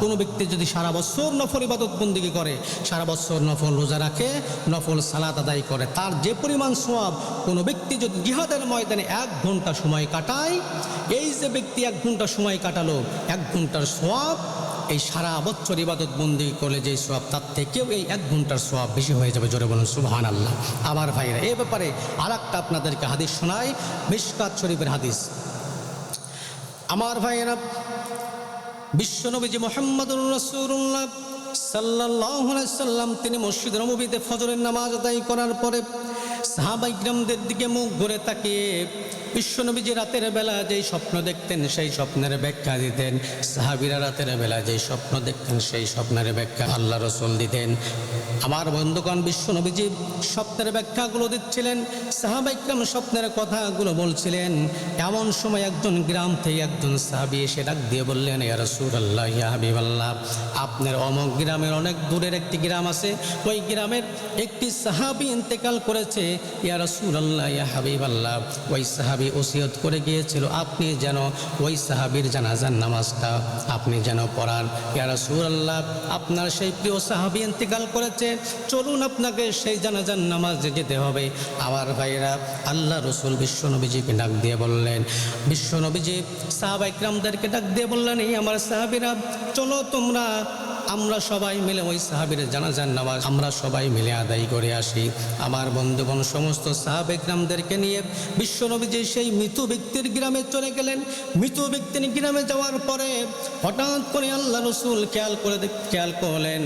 কোনো ব্যক্তি যদি সারা বছর নফল ইবাদত বন্দেগী করে, সারা বছর নফল রোজা রাখে, নফল সালাত আদায় করে, তার যে পরিমাণ সওয়াব, কোনো ব্যক্তি যদি জিহাদের ময়দানে 1 ঘন্টা সময় কাটায়, এই যে ব্যক্তি 1 ঘন্টা সময় কাটালো, 1 ঘন্টার সওয়াব এই সারা বছর ইবাদত বন্দেগী করলে যে সওয়াব, তার থেকেও এই 1 ঘন্টার সওয়াব বেশি হয়ে যাবে। জোরে বলুন সুবহানাল্লাহ। আমার ভাইরা, এই ব্যাপারে আরেকটা আপনাদেরকে হাদিস শোনাই, মিশকাত শরীফের হাদিস। আমার ভাইয়েরা, বিশ্বনবীজি মুহাম্মদুর রাসূলুল্লাহ সাল্লাল্লাহু আলাইহি সাল্লাম তিনি মসজিদ নববীতে ফজরের নামাজ আদায় করার পরে সাহাবায়ে কিরামদের দিকে মুখ ঘুরে তাকিয়ে বিশ্বনবীজি রাতের বেলা যেই স্বপ্ন দেখতেন সেই স্বপ্নের ব্যাখ্যা দিতেন। সাহাবীরা রাতের বেলা যেই স্বপ্ন দেখতেন সেই স্বপ্নের ব্যাখ্যা আল্লাহ রাসূল দিতেন। আমার বন্ধুগণ, বিশ্বনবীজি স্বপ্নের ব্যাখ্যাগুলো দিচ্ছিলেন, সাহাবায়ে কিরাম স্বপ্নের কথাগুলো বলছিলেন। এমন সময় একজন গ্রাম থেকে একজন সাহাবী এসে ডাক দিয়ে বললেন, ইয়া রাসূলুল্লাহ, ইয়া হাবিবাল্লাহ, আপনার অমুক গ্রামের অনেক দূরের একটি গ্রাম আছে, ওই গ্রামের একটি সাহাবী ইন্তেকাল করেছে। ইয়া রাসূলুল্লাহ, ইয়া হাবিবাল্লাহ, ওই সাহাবী ওসিয়ত করে গিয়েছিল আপনি যেন ওই সাহাবীর জানাজার নামাজটা আপনি যেন পড়ান। ইয়া রাসূলুল্লাহ, আপনার সেই প্রিয় সাহাবী ইন্তেকাল করেছে, চলুন আপনাকে সেই জানাজার নামাজে যেতে হবে। আমার ভাইরা, আল্লাহ রাসূল বিশ্বনবীজিকে ডাক দিয়ে বললেন, বিশ্বনবীজি সাহাবায়ে কিরামদেরকে ডাক দিয়ে বললেন, এই আমার সাহাবীরা, চলো তোমরা, আমরা সবাই মিলে ওই সাহাবীর জানাজার নামাজ আমরা সবাই মিলে আদায় করে আসি। আমার বন্ধুগণ, সমস্ত সাহাবায়ে কিরামদেরকে নিয়ে বিশ্বনবীজি সেই মৃত ব্যক্তির গ্রামে চলে গেলেন। মৃত ব্যক্তির গ্রামে যাওয়ার পরে হঠাৎ করে আল্লাহ রাসূল খেয়াল করলেন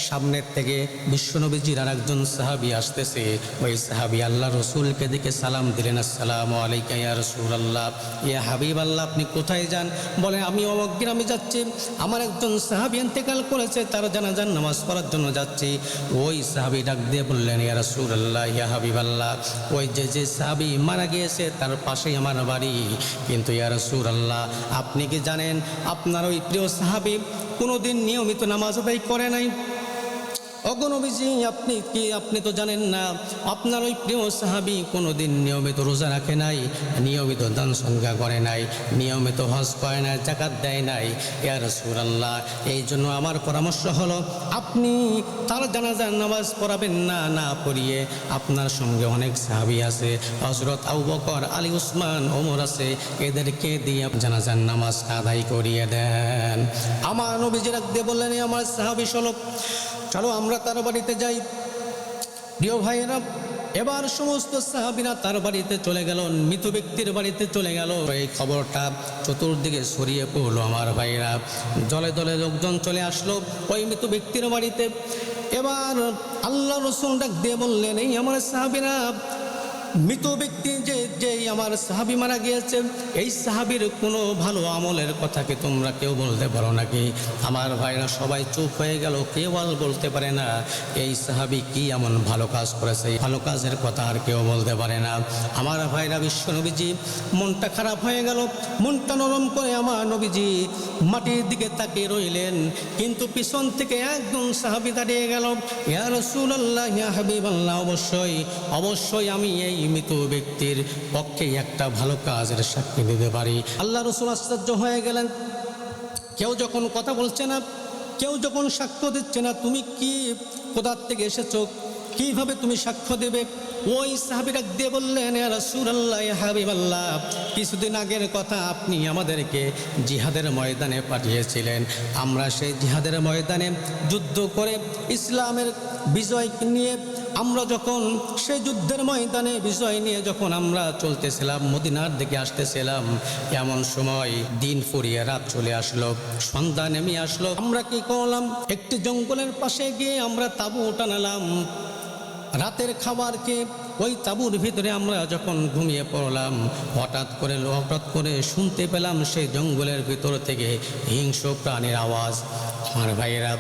সামনের থেকে বিশ্বনবীজির আর একজন সাহাবী আসতেছে। ওই সাহাবী আল্লাহ রাসূলকে দেখে সালাম দিলেন, আসসালামু আলাইকা ইয়া রাসূলুল্লাহ, ইয়া হাবিবাল্লাহ, আপনি কোথায় যান? বলে, আমি অমুক গ্রামে যাচ্ছি, আমার একজন সাহাবী ইন্তেকাল করেছে, তার জানাজার নামাজ পড়ার জন্য যাচ্ছি। ওই সাহাবী ডাক দিয়ে বললেন, ইয়া রাসূলুল্লাহ, ইয়া হাবিবাল্লাহ, ওই যে সাহাবী মারা গিয়েছে তার পাশেই আমার বাড়ি, কিন্তু ইয়া রাসূলুল্লাহ, আপনি কি জানেন আপনার ওই প্রিয় সাহাবী কোনোদিন নিয়মিত নামাজ আদায় করে নাই? অগণবীজি, আপনি তো জানেন না, আপনার ওই প্রিয় সাহাবী কোনোদিন নিয়মিত রোজা রাখে নাই, নিয়মিত দান সংখ্যা করে নাই, নিয়মিত হজ করে নাই, যাকাত দেয় নাই। ইয়া রাসূলুল্লাহ, এই জন্য আমার পরামর্শ হলো আপনি তার জানাজার নামাজ পড়াবেন না, না পড়িয়ে আপনার সঙ্গে অনেক সাহাবী আছে, হযরত আবু বকর, আলী, উসমান, ওমর আছে, এদেরকে দিয়ে জানাজার নামাজ আদায় করিয়ে দেন। আমার নবীজি ডাক দিয়ে বললেন, আমার সাহাবী চলো আমরা তার বাড়িতে যাই। প্রিয় ভাইয়েরা, এবার সমস্ত সাহাবীরা তার বাড়িতে চলে গেল, মৃত ব্যক্তির বাড়িতে চলে গেল। এই খবরটা চতুর্দিকে ছড়িয়ে পড়লো। আমার ভাইয়েরা, দলে দলে লোকজন চলে আসলো ওই মৃত ব্যক্তির বাড়িতে। এবার আল্লাহ রাসূল ডাক দিয়ে বললেন, এই আমার সাহাবীরা, মৃত ব্যক্তি যে আমার সাহাবী মারা গিয়েছে, এই সাহাবীর কোনো ভালো আমলের কথা কি তোমরা কেউ বলতে পারো নাকি? আমার ভাইরা সবাই চুপ হয়ে গেল, কেউ আর বলতে পারে না এই সাহাবী কি এমন ভালো কাজ করেছে, ভালো কাজের কথা আর কেউ বলতে পারে না। আমার ভাইরা, বিশ্বনবীজি মনটা খারাপ হয়ে গেল, মনটা নরম করে আমার নবীজি মাটির দিকে তাকিয়ে রইলেন। কিন্তু পিছন থেকে একজন সাহাবী দাঁড়িয়ে গেল, ইয়া রাসূলুল্লাহ, ইয়া হাবিবাল্লাহ, অবশ্যই আমি এই মৃত ব্যক্তির পক্ষে একটা ভালো কাজের সাক্ষী দিতে পারি। আল্লাহ রাসূল আশ্চর্য হয়ে গেলেন। কেউ যখন কথা বলছে না, কেউ যখন সাক্ষ্য দিচ্ছে না, তুমি কি কোথার থেকে এসেছো, কিভাবে তুমি সাক্ষ্য দেবে? ওই সাহাবী ডাক দিয়ে বললেন, ইয়া রাসূলুল্লাহ, ইয়া হাবিবাল্লাহ, কিছুদিন আগের কথা, আপনি আমাদেরকে জিহাদের ময়দানে পাঠিয়েছিলেন। আমরা সেই জিহাদের ময়দানে যুদ্ধ করে ইসলামের বিজয় নিয়ে আমরা যখন সেই যুদ্ধের ময়দানে বিজয় নিয়ে যখন আমরা চলতেছিলাম, মদিনার দিকে আসতেছিলাম, এমন সময় দিন ফুরিয়ে রাত চলে আসলো, সন্ধ্যা নেমে আসলো। আমরা কি করলাম? একটি জঙ্গলের পাশে গিয়ে আমরা তাঁবু টানালাম। রাতের খাবারকে ওই তাঁবুর ভিতরে আমরা যখন ঘুমিয়ে পড়লাম, হঠাৎ করে শুনতে পেলাম সেই জঙ্গলের ভিতর থেকে হিংস্র প্রাণীর আওয়াজ। আমার ভাইয়েরা,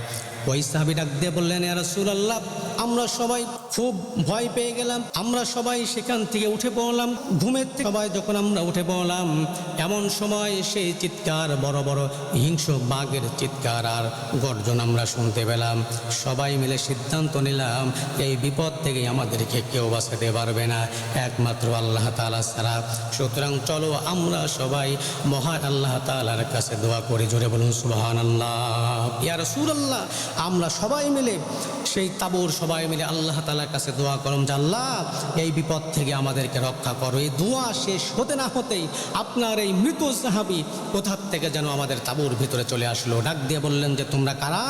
ওই সাহাবী ডাক দিয়ে বললেন, ইয়া রাসূলুল্লাহ, আমরা সবাই খুব ভয় পেয়ে গেলাম। আমরা সবাই সেখান থেকে উঠে পড়লাম, ঘুমের থেকে সবাই যখন আমরা উঠে পড়লাম, এমন সময় সেই চিৎকার, বড় বড় হিংস্র বাঘের চিৎকার আর গর্জন আমরা শুনতে পেলাম। সবাই মিলে সিদ্ধান্ত নিলাম, এই বিপদ থেকে আমাদেরকে কেউ বাঁচাতে পারবে না, একমাত্র আল্লাহ তাআলা ছাড়া। সুতরাং চলো আমরা সবাই মহান আল্লাহ তাআলার কাছে দোয়া করি। জোরে বলুন সুবহানাল্লাহ। ইয়া রাসূলুল্লাহ, আমরা সবাই মিলে সেই তাবুর সবাই মিলে আল্লাহ তাআলার কাছে দোয়া করলাম যে আল্লাহ এই বিপদ থেকে আমাদেরকে রক্ষা করো। এই দোয়া শেষ হতে না হতেই আপনার এই মৃত সাহাবী কোথা থেকে যেন আমাদের তাবুর ভিতরে চলে আসলো, ডাক দিয়ে বললেন যে তোমরা কারা?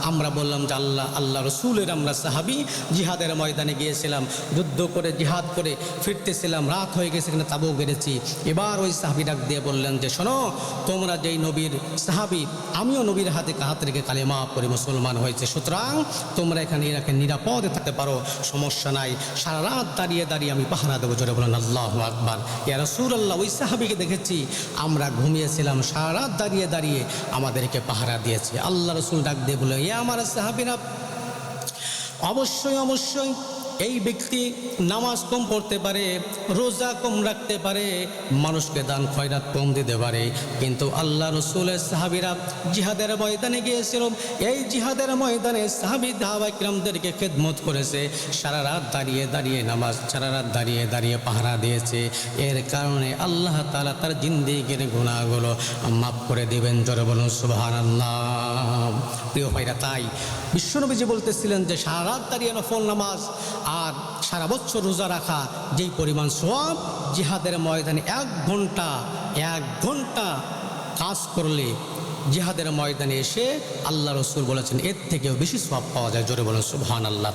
আমরা বললাম যে আল্লাহ রসুলের আমরা সাহাবী, জিহাদের ময়দানে গিয়েছিলাম, যুদ্ধ করে জিহাদ করে ফিরতেছিলাম, রাত হয়ে গেছে, এখানে তাবু গেড়েছি। এবার ওই সাহাবী ডাক দিয়ে বললেন যে শোনো, তোমরা যেই নবীর সাহাবী, আমিও নবীর হাতে হাত রেখে কালেমা পড়ে মুসলমান হয়েছে, সুতরাং তোমরা এখানে নিরাপদে থাকতে পারো, সমস্যা নাই। সারা রাত দাঁড়িয়ে দাঁড়িয়ে আমি পাহারা দেবো। জোরে বলেন আল্লাহু আকবার। ইয়া রাসূলুল্লাহ, ওই সাহাবীকে দেখেছি, আমরা ঘুমিয়েছিলাম, সারা রাত দাঁড়িয়ে দাঁড়িয়ে আমাদেরকে পাহারা দিয়েছে। আল্লাহ রসুল ডাক দিয়ে বলে, ইয়া আমার সাহাবীরা, অবশ্যই এই ব্যক্তি নামাজ কম পড়তে পারে, রোজা কম রাখতে পারে, মানুষকে দান খয়রাত কম দিতে পারে, কিন্তু আল্লাহ রসুলের সাহাবীরা জিহাদের ময়দানে গিয়েছিল। এই জিহাদের ময়দানে সাহাবী সাহাবায়ে কিরামদেরকে খেদমত করেছে, সারা রাত দাঁড়িয়ে দাঁড়িয়ে নামাজ, সারা রাত দাঁড়িয়ে দাঁড়িয়ে পাহারা দিয়েছে। এর কারণে আল্লাহ তাআলা তার জিন্দেগির গুনাহগুলো মাফ করে দিবেন। জোরে বলুন সুবহানাল্লাহ। প্রিয় ভাইরা, তাই বিশ্বনবীজি বলতেছিলেন যে সারা রাত দাঁড়িয়ে নফল নামাজ আর সারা বছর রোজা রাখা যেই পরিমাণ সওয়াব, জিহাদের ময়দানে এক ঘন্টা কাজ করলে জিহাদের ময়দানে এসে আল্লাহ রসুল বলেছেন এর থেকেও বেশি সওয়াব পাওয়া যায়। জোরে বলুন সুবহানাল্লাহ।